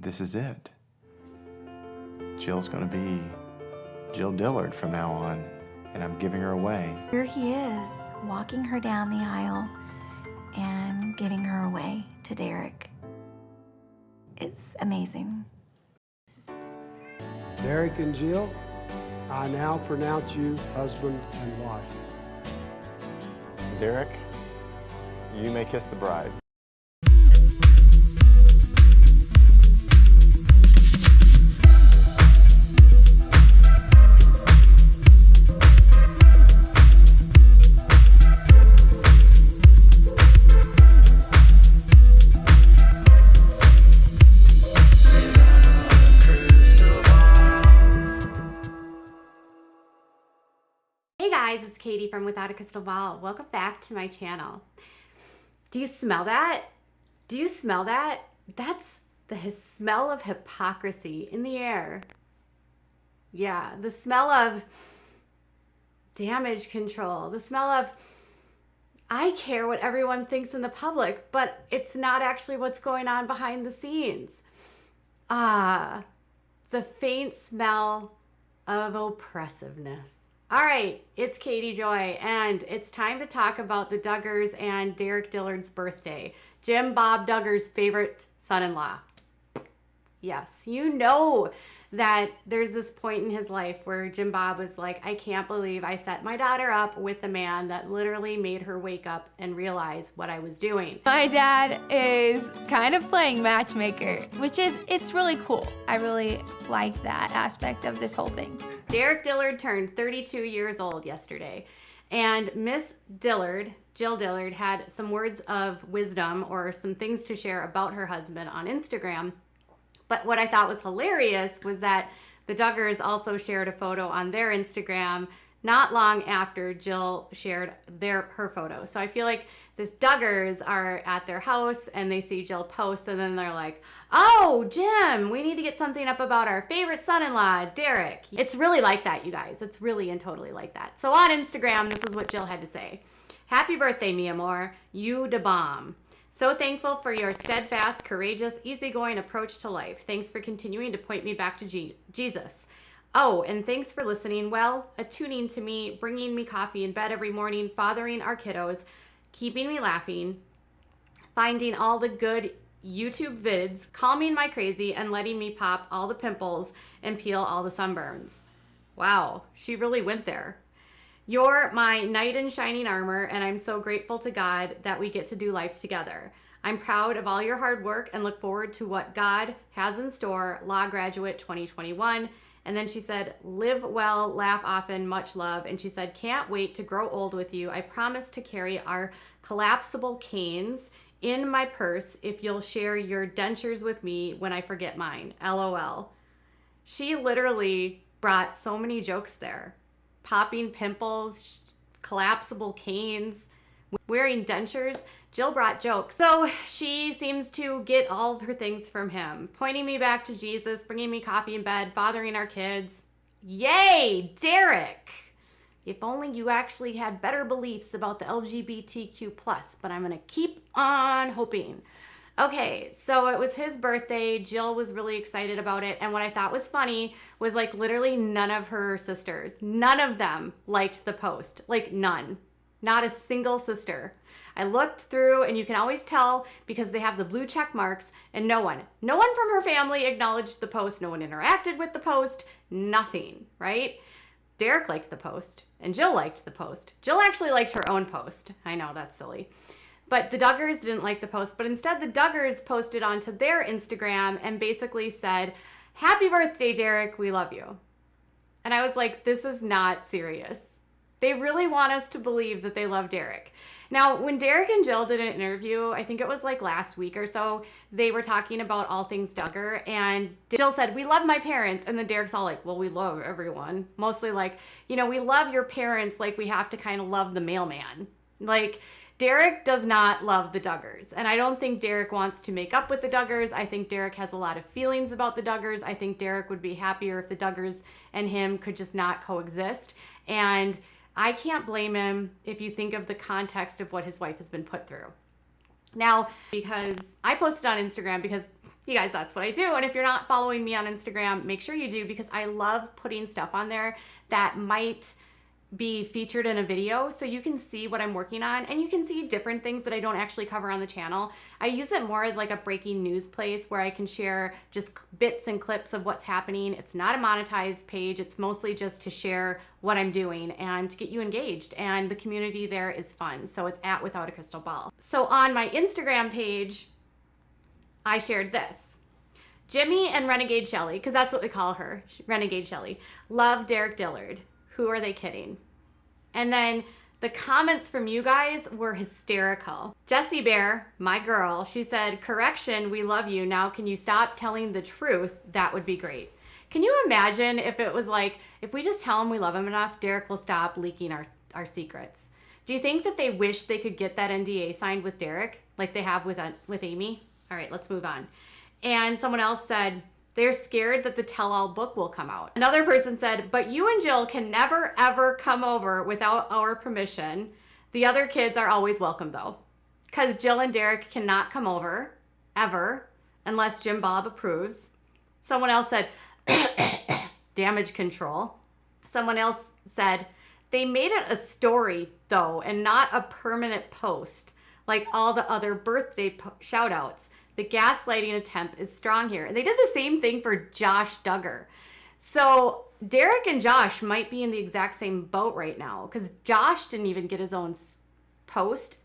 this is it. Jill's gonna be Jill Dillard from now on, and I'm giving her away. Here he is, walking her down the aisle and giving her away to Derick. It's amazing. Derick and Jill, I now pronounce you husband and wife. Derick, you may kiss the bride. Hey guys, it's Katie from Without a Crystal Ball. Welcome back to my channel. Do you smell that? Do you smell that? That's the smell of hypocrisy in the air. Yeah, the smell of damage control, the smell of I care what everyone thinks in the public, but it's not actually what's going on behind the scenes. The faint smell of oppressiveness. All right, it's Katie Joy, and it's time to talk about the Duggars and Derick Dillard's birthday. Jim Bob Duggar's favorite son-in-law. Yes, you know that there's this point in his life where Jim Bob was like, I can't believe I set my daughter up with the man that literally made her wake up and realize what I was doing. My dad is kind of playing matchmaker, it's really cool. I really like that aspect of this whole thing. Derick Dillard turned 32 years old yesterday, and Miss Dillard, Jill Dillard, had some words of wisdom or some things to share about her husband on Instagram. But what I thought was hilarious was that the Duggars also shared a photo on their Instagram not long after Jill shared her photo. So I feel like this Duggars are at their house and they see Jill post, and then they're like, oh, Jim, we need to get something up about our favorite son-in-law, Derick. It's really like that, you guys. It's really and totally like that. So on Instagram, this is what Jill had to say. Happy birthday, mi amor. You da bomb. So thankful for your steadfast, courageous, easygoing approach to life. Thanks for continuing to point me back to Jesus. Oh, and thanks for listening well, attuning to me, bringing me coffee in bed every morning, fathering our kiddos, keeping me laughing, finding all the good YouTube vids, calming my crazy, and letting me pop all the pimples and peel all the sunburns. Wow, she really went there. You're my knight in shining armor, and I'm so grateful to God that we get to do life together. I'm proud of all your hard work and look forward to what God has in store, Law Graduate 2021. And then she said, live well, laugh often, much love. And she said, can't wait to grow old with you. I promise to carry our collapsible canes in my purse if you'll share your dentures with me when I forget mine. LOL. She literally brought so many jokes there. Popping pimples, collapsible canes, wearing dentures. Jill brought jokes. So she seems to get all of her things from him. Pointing me back to Jesus, bringing me coffee in bed, fathering our kids. Yay, Derick! If only you actually had better beliefs about the LGBTQ+, but I'm gonna keep on hoping. Okay, so it was his birthday. Jill was really excited about it. And what I thought was funny was like literally none of her sisters, none of them liked the post. Like none, not a single sister. I looked through and you can always tell because they have the blue check marks, and no one from her family acknowledged the post. No one interacted with the post, nothing, right? Derick liked the post and Jill liked the post. Jill actually liked her own post. I know, that's silly. But the Duggars didn't like the post, but instead the Duggars posted onto their Instagram and basically said, happy birthday, Derick, we love you. And I was like, this is not serious. They really want us to believe that they love Derick. Now, when Derick and Jill did an interview, I think it was like last week or so, they were talking about all things Duggar, and Jill said, we love my parents, and then Derick's all like, well, we love everyone. Mostly like, you know, we love your parents like we have to kind of love the mailman. Like, Derick does not love the Duggars, and I don't think Derick wants to make up with the Duggars. I think Derick has a lot of feelings about the Duggars. I think Derick would be happier if the Duggars and him could just not coexist, and I can't blame him if you think of the context of what his wife has been put through. Now, because I posted on Instagram because you guys, that's what I do. And if you're not following me on Instagram, make sure you do, because I love putting stuff on there that might be featured in a video, so you can see what I'm working on and you can see different things that I don't actually cover on the channel. I use it more as like a breaking news place where I can share just bits and clips of what's happening. It's not a monetized page. It's mostly just to share what I'm doing and to get you engaged, and the community there is fun. So it's at Without a Crystal Ball. So on my Instagram page, I shared this. Jimmy and Renegade Shelly, because that's what we call her, Renegade Shelly, love Derek Dillard. Who are they kidding? And then the comments from you guys were hysterical. Jessie Bear, my girl, she said, correction, we love you. Now can you stop telling the truth? That would be great. Can you imagine if it was like, if we just tell him we love him enough, Derek will stop leaking our secrets? Do you think that they wish they could get that NDA signed with Derek like they have with Amy? All right, let's move on. And someone else said, they're scared that the tell-all book will come out. Another person said, but you and Jill can never, ever come over without our permission. The other kids are always welcome, though, because Jill and Derek cannot come over, ever, unless Jim Bob approves. Someone else said, damage control. Someone else said, they made it a story, though, and not a permanent post, like all the other birthday shout-outs. The gaslighting attempt is strong here. And they did the same thing for Josh Duggar. So Derek and Josh might be in the exact same boat right now, because Josh didn't even get his own post,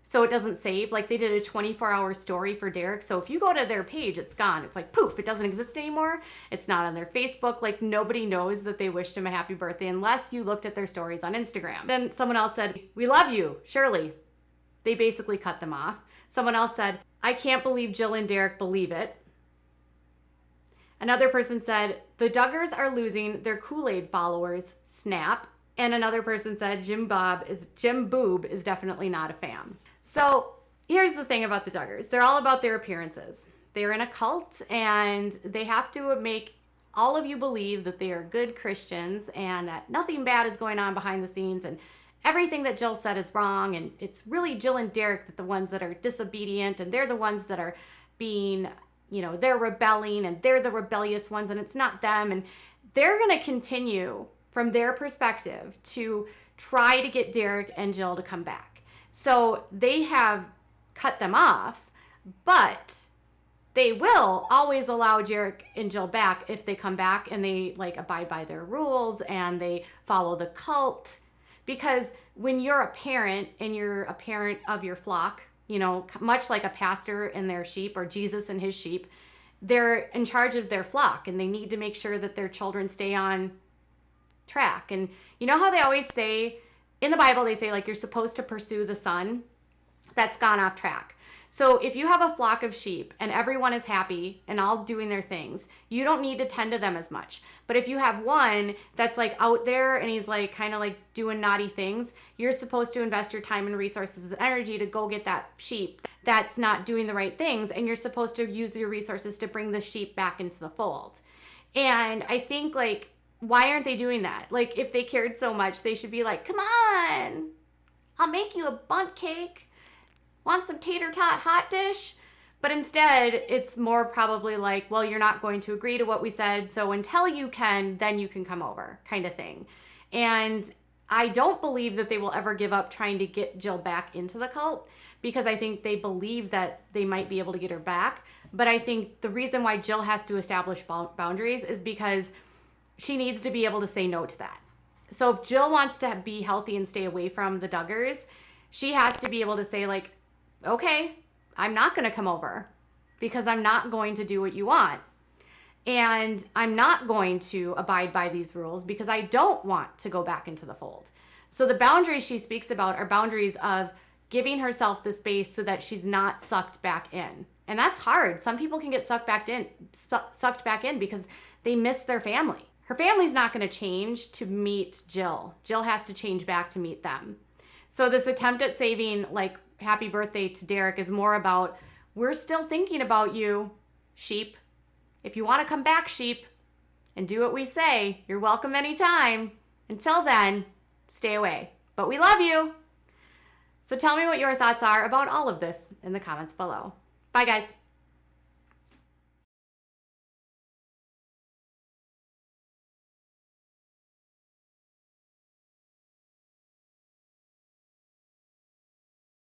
so it doesn't save. Like, they did a 24-hour story for Derek. So if you go to their page, it's gone. It's like, poof, it doesn't exist anymore. It's not on their Facebook. Like, nobody knows that they wished him a happy birthday unless you looked at their stories on Instagram. Then someone else said, we love you, Shirley. They basically cut them off. Someone else said, I can't believe Jill and Derek believe it. Another person said, the Duggars are losing their Kool-Aid followers, snap. And another person said, Jim Boob is definitely not a fan. So here's the thing about the Duggars. They're all about their appearances. They're in a cult, and they have to make all of you believe that they are good Christians and that nothing bad is going on behind the scenes, and everything that Jill said is wrong, and it's really Jill and Derek that the ones that are disobedient, and they're the ones that are being, they're rebelling, and they're the rebellious ones, and it's not them. And they're going to continue from their perspective to try to get Derek and Jill to come back. So they have cut them off, but they will always allow Derek and Jill back if they come back and they abide by their rules and they follow the cult. Because when you're a parent and you're a parent of your flock, much like a pastor and their sheep, or Jesus and his sheep, they're in charge of their flock, and they need to make sure that their children stay on track. And you know how they always say, in the Bible, they say you're supposed to pursue the son that's gone off track. So if you have a flock of sheep and everyone is happy and all doing their things, you don't need to tend to them as much. But if you have one that's out there and he's kind of doing naughty things, you're supposed to invest your time and resources and energy to go get that sheep that's not doing the right things. And you're supposed to use your resources to bring the sheep back into the fold. And I think why aren't they doing that? If they cared so much, they should be come on, I'll make you a bundt cake. Want some tater tot hot dish? But instead, it's more probably well, you're not going to agree to what we said, so until you can, then you can come over, kind of thing. And I don't believe that they will ever give up trying to get Jill back into the cult, because I think they believe that they might be able to get her back. But I think the reason why Jill has to establish boundaries is because she needs to be able to say no to that. So if Jill wants to be healthy and stay away from the Duggars, she has to be able to say okay, I'm not going to come over because I'm not going to do what you want. And I'm not going to abide by these rules because I don't want to go back into the fold. So the boundaries she speaks about are boundaries of giving herself the space so that she's not sucked back in. And that's hard. Some people can get sucked back in because they miss their family. Her family's not going to change to meet Jill. Jill has to change back to meet them. So this attempt at saving happy birthday to Derek is more about, we're still thinking about you, sheep. If you want to come back, sheep, and do what we say, you're welcome anytime. Until then, stay away. But we love you. So tell me what your thoughts are about all of this in the comments below. Bye, guys.